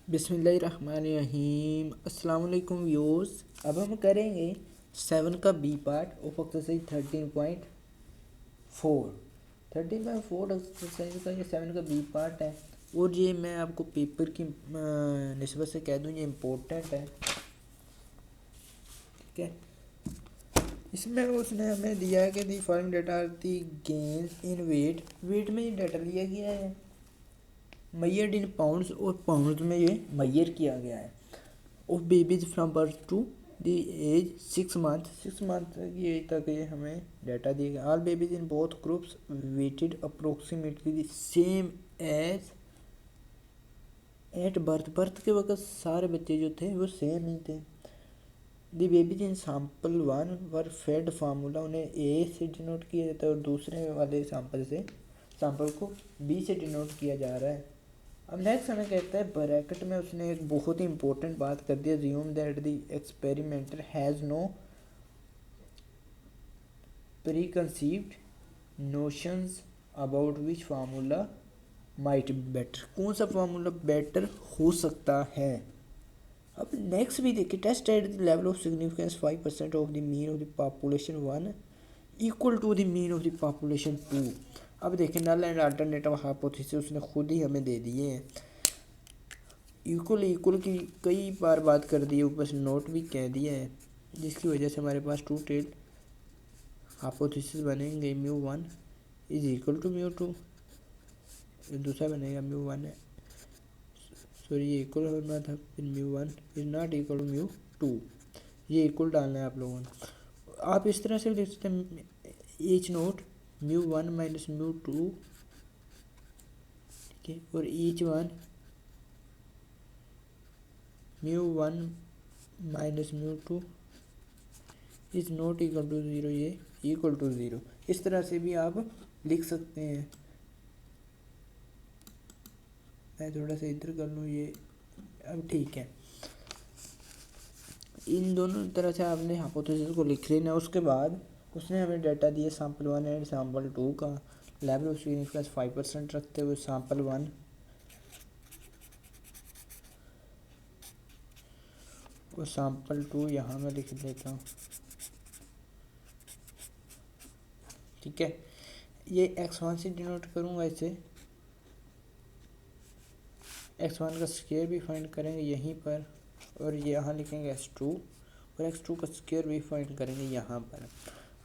बिस्मिल्लाहिर्रहमानिर्रहीम। अस्सलाम वालेकुम व्यूअर्स। अब हम करेंगे 7 का b part of exercise 13.4। 13.4 exercise का ये 7 का बी पार्ट है और ये मैं आपको पेपर की निस्बत से कह दूँ ये इम्पोर्टेंट है। ठीक है, इसमें उसने हमें दिया है कि the following data are the gains in weight में ये डाटा लिया गया है, मैयर्ड इन पाउंड्स और पाउंड्स में ये मैयर किया गया है। Of babies from birth to the age 6 month की एज तक ये हमें डाटा दिया गया। All babies in both groups weighted approximately the same age at birth के वक्त सारे बच्चे जो थे वो सेम ही थे। The babies in sample 1 were fed formula, उन्हें ए से डिनोट किया जाता है और दूसरे वाले सैंपल को बी से डिनोट किया जा रहा है। अब नेक्स्ट हमें कहता है ब्रैकेट में उसने एक बहुत ही इंपॉर्टेंट बात कर दिया, assume that the experimenter has no preconceived notions about which formula might be better, कौन सा फार्मूला बेटर हो सकता है। अब नेक्स्ट भी देखिए, test at the level of significance 5% of the mean of the population 1 equal to the mean of the population 2। अब देखिए नल एंड अल्टरनेटिव हाइपोथेसिस उसने खुद ही हमें दे दिए हैं। इक्वल की कई बार बात कर दी है, ऊपर से नोट भी कह दिया है, जिसकी वजह से हमारे पास टू टेल हाइपोथेसिस बनेंगे। μ1 इज इक्वल टू μ2, दूसरा बनेगा μ1 है, सॉरी ये इक्वल होना था, फिर μ1 इज नॉट इक्वल टू μ2, ये इक्वल डालना है आप लोगों ने। आप इस तरह से लिख सकते हैं एच नोट μ1 माइनस μ2, ठीक है, और each one μ1 minus μ2 is not equal to 0, ये इक्वल टू 0। इस तरह से भी आप लिख सकते हैं। मैं थोड़ा सा इधर कर लूँ ये, अब ठीक है। इन दोनों तरह से आपने हाइपोथेसिस को लिख लेना। उसके बाद उसने हमें डाटा दिया सैम्पल 1 एंड सैम्पल 2 का लेवल ऑफ सिग्निफिकेंस 5% रखते हुए। सैम्पल 1 और सैम्पल 2 यहाँ मैं लिख देता हूँ, ठीक है। ये x1 से डिनोट करूँगा इसे, x1 का स्क्वायर भी फाइंड करेंगे यहीं पर, और यहाँ लिखेंगे x2 और x2 का स्क्वायर भी फाइंड करेंगे यहाँ पर।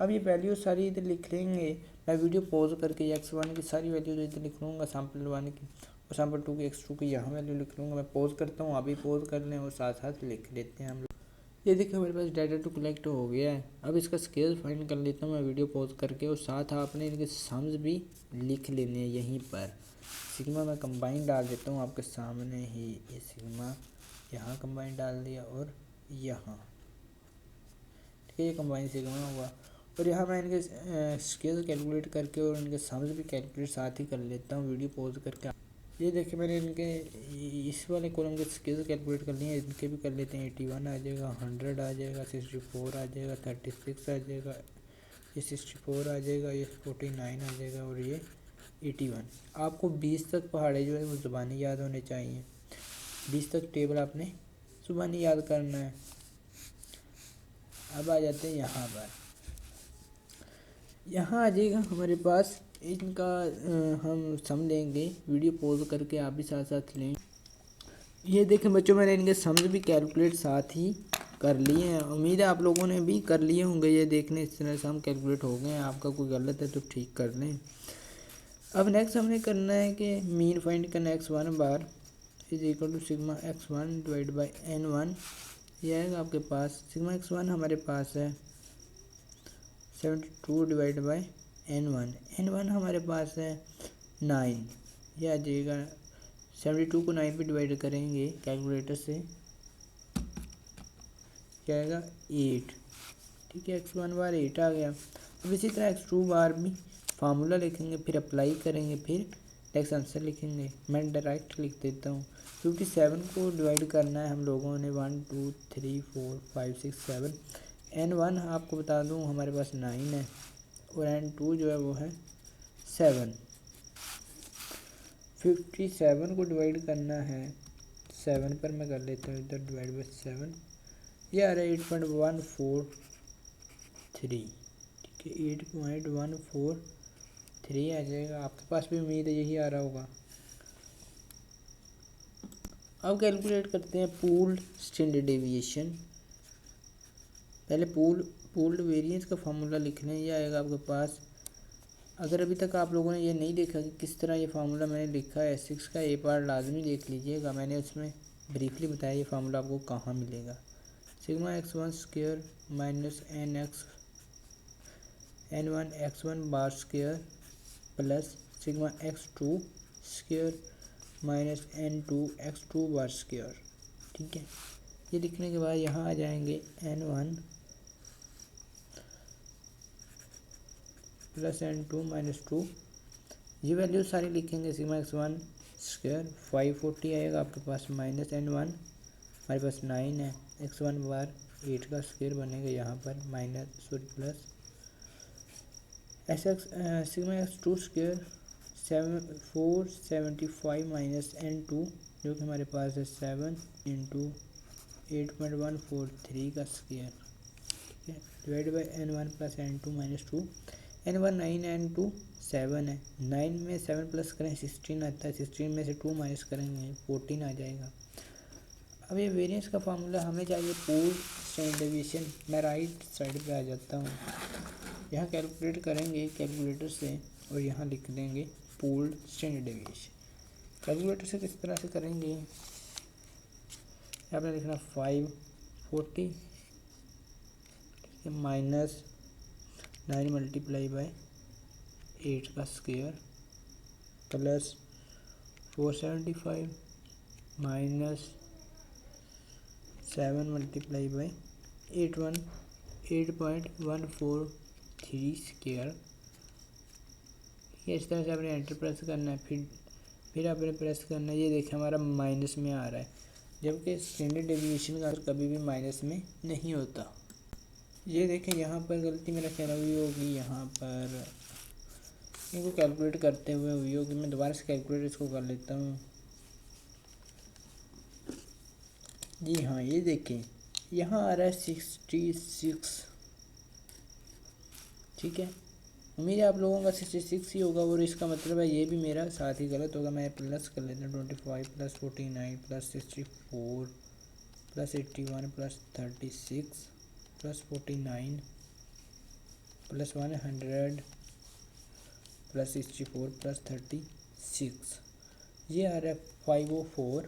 अब ये वैल्यू सारी इधर लिख लेंगे। मैं वीडियो पॉज करके x1 की सारी वैल्यू इधर लिख लूँगा, सैम्पल 1 की और सैम्पल 2 की, x2 की यहाँ वैल्यू लिख लूँगा। मैं पॉज करता हूँ, अभी पॉज कर लें और साथ साथ लिख लेते हैं हम लोग। ये देखिए हमारे पास डाटा टू कलेक्ट हो गया है। अब इसका स्केल फाइंड कर लेता हूँ मैं वीडियो पॉज करके, और साथ आपने इनके सम्स भी लिख लेने हैं यहीं पर। सिग्मा मैं कंबाइन डाल देता हूँ आपके सामने ही, ये सिग्मा यहाँ कंबाइन डाल दिया और यहाँ, ठीक है, ये कंबाइन सिग्मा हुआ। और यहाँ मैं इनके स्केल कैलकुलेट करके और इनके सम्स भी कैलकुलेट साथ ही कर लेता हूँ वीडियो पॉज करके। ये देखिए मैंने इनके इस वाले कॉलम के स्केल कैलकुलेट कर लिए हैं, इनके भी कर लेते हैं। 81 आ जाएगा, 100 आ जाएगा, 64 आ जाएगा, 36 आ जाएगा, ये 64 आ जाएगा, ये 49 आ जाएगा और ये 81। आपको 20 तक पहाड़े जो है वो ज़ुबानी याद होने चाहिए। 20 तक टेबल आपने ज़ुबानी याद करना है। अब आ जाते हैं यहाँ पर, यहाँ आ जाएगा हमारे पास इनका हम सम लेंगे। वीडियो पॉज करके आप भी साथ साथ लें। ये देखें बच्चों, मैंने इनके सम्स भी कैलकुलेट साथ ही कर लिए हैं। उम्मीद है आप लोगों ने भी कर लिए होंगे। ये देखने इस तरह से हम कैलकुलेट हो गए हैं। आपका कोई गलत है तो ठीक कर लें। अब नेक्स्ट हमने करना है कि मीन फाइंड करना x1 bar is equal to sigma x1 divide by n1। ये आएगा आपके पास, सिग्मा x1 हमारे पास है 72 डिवाइड बाई n1 हमारे पास है 9। ये आ जाएगा 72 को 9 पे डिवाइड करेंगे कैलकुलेटर से, क्या आएगा 8, ठीक है। x1 बार 8 आ गया। अब इसी तरह x2 बार भी फार्मूला लिखेंगे, फिर अप्लाई करेंगे, फिर नेक्स्ट आंसर लिखेंगे। मैं डायरेक्ट लिख देता हूँ। 57 को डिवाइड करना है हम लोगों ने 1 2 3 4 5 6 7। n1 आपको बता दूँ हमारे पास 9 है और n2 जो है वो है 7। 57 को डिवाइड करना है 7 पर मैं कर लेता हूँ इधर डिवाइड बाई 7। ये आ रहा है 8.143। ठीक है, 8.143 आ जाएगा। आपके पास भी उम्मीद है यही आ रहा होगा। अब कैलकुलेट करते हैं पूल्ड स्टैंडर्ड डेविएशन। पहले पूल्ड वेरिएंस का फार्मूला लिख लें। यह आएगा आपके पास। अगर अभी तक आप लोगों ने ये नहीं देखा कि किस तरह ये फार्मूला मैंने लिखा है S6 का, एक बार लाजमी देख लीजिएगा। मैंने उसमें ब्रीफली बताया ये फार्मूला आपको कहाँ मिलेगा। Sigma x1 square minus n1 x1 bar square plus sigma x2 square minus n2 x2 bar square. ठीक है, ये लिखने के बाद यहाँ आ जाएंगे n1 प्लस n2 माइनस 2। ये वैल्यू सारी लिखेंगे। सिग्मा x1 स्क्वायर 540 आएगा आपके पास, माइनस n1 हमारे पास 9 है, x1 बार 8 का स्क्वायर बनेगा यहाँ पर, minus plus sigma x2 square 475 minus n2 जो कि हमारे पास है 7 इंटू 8.143 का स्क्वायर। ठीक है, divide by n1 plus n2 minus 2। n1 9 n2 7 है। 9 में 7 प्लस करें 16 आता है, 16 में से 2 माइनस करेंगे 14 आ जाएगा। अब ये वेरिएंस का फार्मूला हमें चाहिए पूल्ड स्टैंडर्ड डेविएशन। मैं राइट साइड पे आ जाता हूँ। यहाँ कैलकुलेट करेंगे कैलकुलेटर से और यहाँ लिख देंगे पूल्ड स्टैंडर्ड डेविएशन। कैलकुलेटर से किस तरह से करेंगे, आपने लिखना 540 माइनस 9 मल्टीप्लाई बाई 8 का square plus 475 minus 7 multiply by 8.143 square. इस तरह से आपने एंटर प्रेस करना है। फिर आपने प्रेस करना है। ये देखिए हमारा माइनस में आ रहा है, जबकि स्टैंडर्ड डेविएशन का कभी भी माइनस में नहीं होता। ये देखें यहाँ पर गलती मेरा ख्याल हुई होगी, यहाँ पर इनको कैलकुलेट करते हुए हुई होगी। मैं दोबारा से कैलकुलेटर इसको कर लेता हूँ। जी हाँ, ये देखें यहाँ आ रहा है 66। ठीक है, उम्मीद है आप लोगों का 66 ही होगा और इसका मतलब है ये भी मेरा साथ ही गलत होगा। मैं प्लस कर लेता हूँ 25 plus 49 plus 64 plus 81 plus 36 plus 49 plus 100 plus 64 plus 36। ये आ रहा है 504।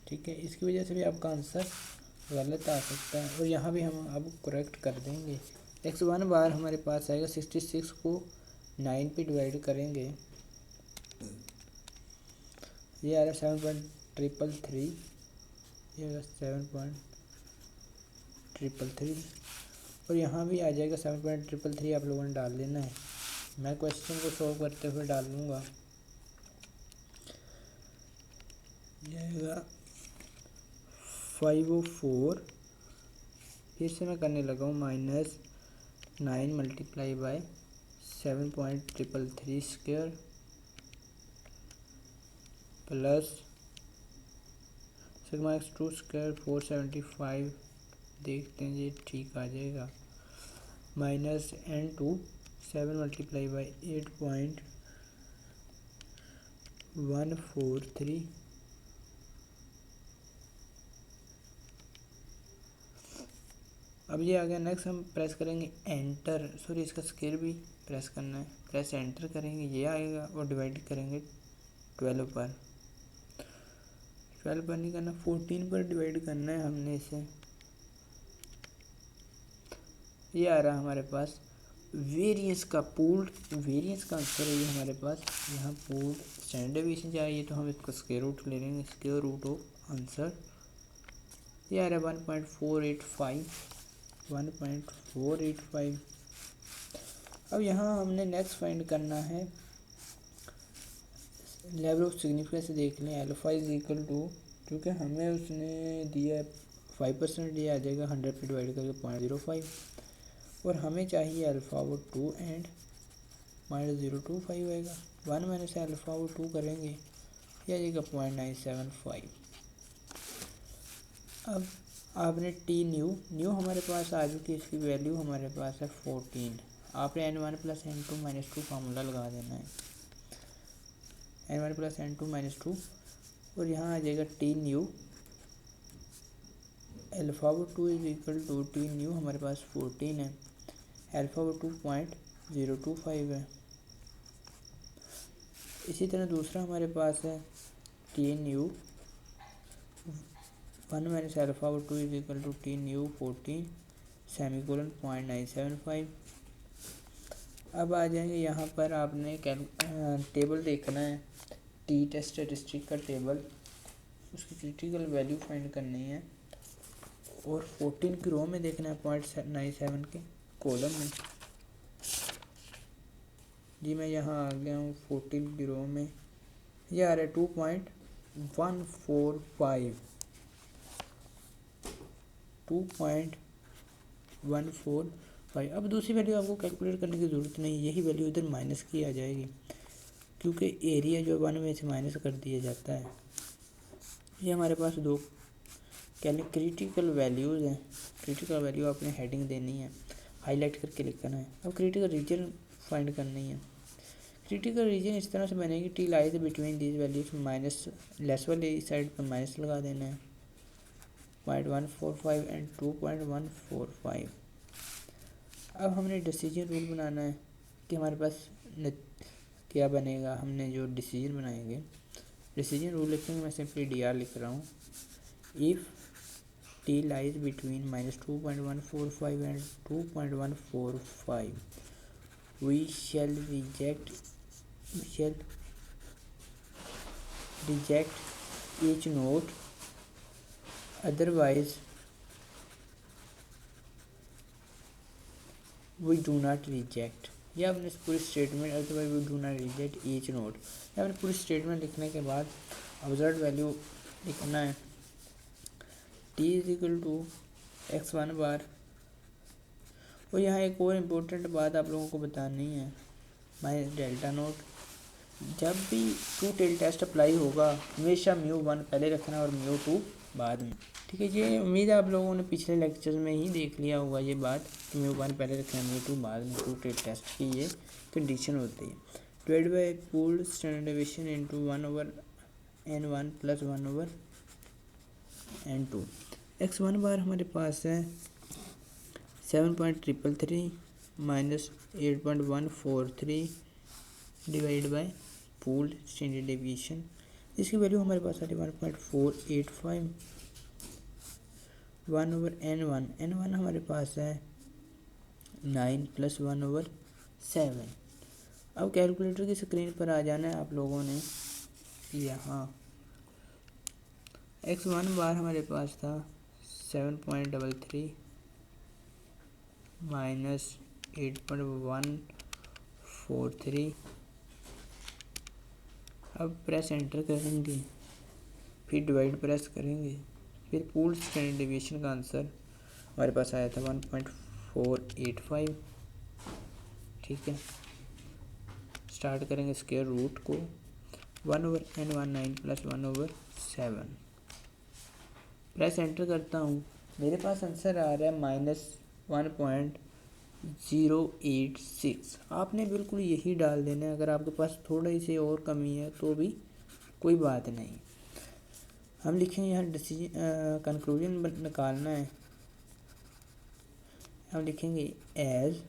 ठीक है, इसकी वजह से भी आपका आंसर गलत आ सकता है और यहाँ भी हम अब करेक्ट कर देंगे। x1 बार हमारे पास आएगा 66 को 9 पे डिवाइड करेंगे, ये आ रहा है 7.333। ये आ 7.333 और यहाँ भी आ जाएगा 7.333। आप लोगों ने डाल देना है। मैं क्वेश्चन को सॉल्व करते हुए डाल लूँगा। जाएगा 504। फिर से मैं करने लगा हूँ minus 9 multiply by 7.333 square plus sigma x2 square 475। देखते हैं ये ठीक आ जाएगा, माइनस n2 7 मल्टीप्लाई बाई 8.143। अब ये आ गया। नेक्स्ट हम प्रेस करेंगे एंटर, सॉरी इसका स्क्वायर भी प्रेस करना है। प्रेस एंटर करेंगे, ये आएगा और डिवाइड करेंगे 12 पर। 12 पर नहीं करना, 14 पर डिवाइड करना है हमने इसे। ये आ रहा हमारे पास वेरिएंस का पूल्ड वेरिएंस का आंसर है ये हमारे पास। यहाँ पूल्ड स्टैंडर्ड डेविएशन चाहिए तो हम इसका स्क्वायर रूट ले लेंगे, स्क्वायर रूट ऑफ आंसर। ये आ रहा है 1.485। अब यहाँ हमने नेक्स्ट फाइंड करना है लेवल ऑफ सिग्निफिकेंस। देख लें अल्फा इज इक्वल टू, क्योंकि हमें उसने दिया 5%, ये आ जाएगा 100 पे डिवाइड करके 0.05 और हमें चाहिए अल्फा वो 2 एंड -025 आएगा। 1 मैंने से अल्फा वो 2 करेंगे, ये आ जाएगा 0.975। अब आपने टी न्यू हमारे पास आ चुकी है, इसकी वैल्यू हमारे पास है 14। आपने n1 + n2 - 2 फार्मूला लगा देना है, n1 + n2 - 2, और यहाँ आ जाएगा टी न्यू α/2 = टी न्यू हमारे पास 14 है, α/2 0.025 है। इसी तरह दूसरा हमारे पास है T new 1 - α/2 = T new 14 semicolon 0.975। अब आ जाएंगे यहाँ पर, आपने टेबल देखना है, टी टेस्ट स्टैटिस्टिक का टेबल, उसकी क्रिटिकल वैल्यू फाइंड करनी है, और 14 की रो में देखना है 0.97 के कॉलम में। जी मैं यहाँ आ गया हूँ 14 की रो में, ये आ रहा है 2.145। अब दूसरी वैल्यू आपको कैलकुलेट करने की ज़रूरत नहीं, यही वैल्यू इधर माइनस की आ जाएगी, क्योंकि एरिया जो 1 में से माइनस कर दिया जाता है। ये हमारे पास दो क्रिटिकल वैल्यूज़ हैं। क्रिटिकल वैल्यू आपने हेडिंग देनी है, हाईलाइट करके लिखना है। अब क्रिटिकल रीजन फाइंड करनी है। क्रिटिकल रीजन इस तरह से बनेगी, T lies between these values, minus less वाली साइड पर माइनस लगा देना है, 0.145 एंड 2.145। अब हमने डिसीजन रूल बनाना है कि हमारे पास क्या बनेगा। हमने जो डिसीजन बनाएंगे, डिसीजन रूल लिखेंगे, मैं सिंपली DR लिख रहा हूँ। If T lies between -2.145 and 2.145 we shall reject each note, otherwise we do not reject। यह आपने पूरी statement, otherwise we do not reject H naught, यह आपने पूरी स्टेटमेंट लिखने के बाद ऑब्जर्व्ड वैल्यू लिखना है, t = x1 बार। और यहाँ एक और इम्पोर्टेंट बात आप लोगों को बतानी है, माइनस डेल्टा नोट। जब भी टू टेल टेस्ट अप्लाई होगा, हमेशा μ1 पहले रखना और μ2 बाद में। ठीक है, ये उम्मीद है आप लोगों ने पिछले लेक्चर में ही देख लिया होगा ये बात, कि μ1 पहले रखना μ2 बाद में। टू टेल टेस्ट की ये कंडीशन होती है। Divide by pooled standard deviation into 1/n1 + 1/n2। x1 बार हमारे पास है 7.333 - 8.143 divide by pooled standard deviation, इसकी वैल्यू हमारे पास आती है 1.485। 1/n1 हमारे पास है 9 + 1/7। अब कैलकुलेटर की स्क्रीन पर आ जाना है आप लोगों ने। यहाँ x1 बार हमारे पास था 7.33 - 8.143। अब प्रेस एंटर करेंगे, फिर डिवाइड प्रेस करेंगे, फिर पूल्ड स्टैंडर्ड डेविएशन का आंसर हमारे पास आया था 1.485। ठीक है, स्टार्ट करेंगे स्क्वायर रूट को, 1/n1 9 + 1/7। प्रेस एंटर करता हूँ, मेरे पास आंसर आ रहा है -1.086। आपने बिल्कुल यही डाल देना है। अगर आपके पास थोड़ी सी और कमी है तो भी कोई बात नहीं। हम लिखेंगे यहाँ डिसीजन कंक्लूजन निकालना है। हम लिखेंगे एज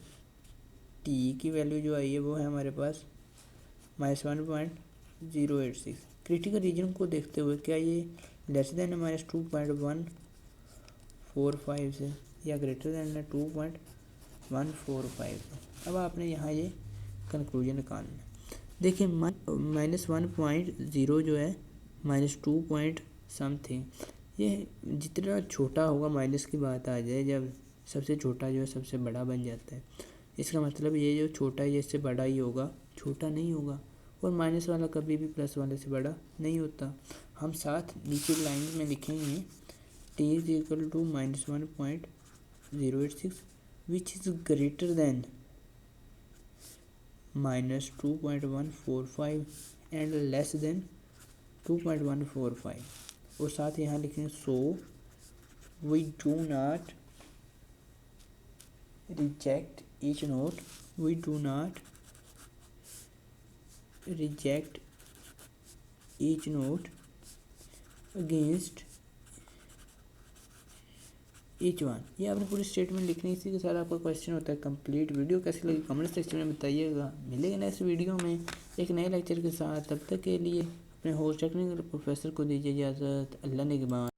टी की वैल्यू जो आई है वो है हमारे पास -1.086। क्रिटिकल रीजन को देखते हुए क्या ये लेस देन है -2.145 से, या ग्रेटर देन है 2.145। अब आपने यहाँ ये कंक्लूजन निकालना है। देखिए -1.0 जो है -2 पॉइंट समथिंग, ये जितना छोटा होगा, माइनस की बात आ जाए जब, सबसे छोटा जो है सबसे बड़ा बन जाता है। इसका मतलब ये जो छोटा है ये इससे बड़ा ही होगा, छोटा नहीं होगा। और माइनस वाला कभी भी प्लस वाले से बड़ा नहीं होता। हम साथ नीचे लाइन में लिखेंगे t = -1.086 which is greater than -2.145 and less than 2.145 और साथ यहाँ लिखेंगे so we do not reject H naught, we do not reject H naught against H one. ये आपने पूरी स्टेटमेंट लिखनी, इसी के साथ आपका क्वेश्चन होता है कंप्लीट। वीडियो कैसी लगी कमेंट सेक्शन में बताइएगा। मिलेगा नेक्स्ट वीडियो में एक नए लेक्चर के साथ, तब तक के लिए अपने होस्ट टेक्निकल प्रोफेसर को दीजिए इजाज़त। अल्लाह ने के बाद।